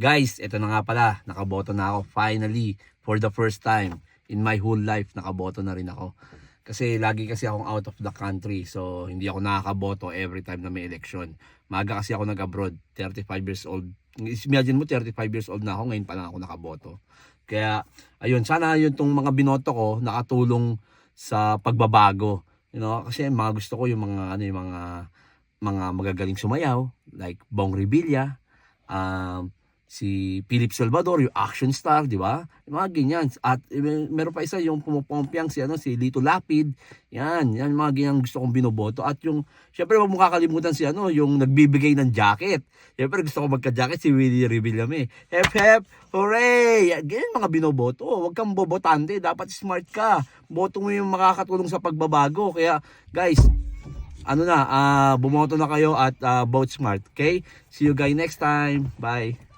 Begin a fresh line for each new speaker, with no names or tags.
Guys, ito na nga pala, nakaboto na ako finally for the first time in my whole life. Nakaboto na rin ako. Kasi lagi kasi akong out of the country, so hindi ako nakakaboto every time na may election. Maaga kasi ako nag-abroad, 35 years old. Imagine mo, 35 years old na ako, ngayon pa lang ako nakaboto. Kaya, ayun, sana yun tong mga binoto ko nakatulong sa pagbabago. You know, kasi mga gusto ko yung mga mga magagaling sumayaw like Bong Revilla, si Philip Salvador, yung action star, di ba? Yung mga ganyan. At meron pa isa yung pumupompiang si Lito Lapid. Yan mga ganyan gusto kong binoboto. At yung syempre wag mo kakalimutan yung nagbibigay ng jacket. Syempre gusto ko magka-jacket si Willie Revillame. Hep hep, hooray! Ganyan mga binoboto. Wag kang bobotante, dapat smart ka. Boto mo yung makakatulong sa pagbabago. Kaya guys, bumoto na kayo at vote smart, okay? See you guys next time. Bye.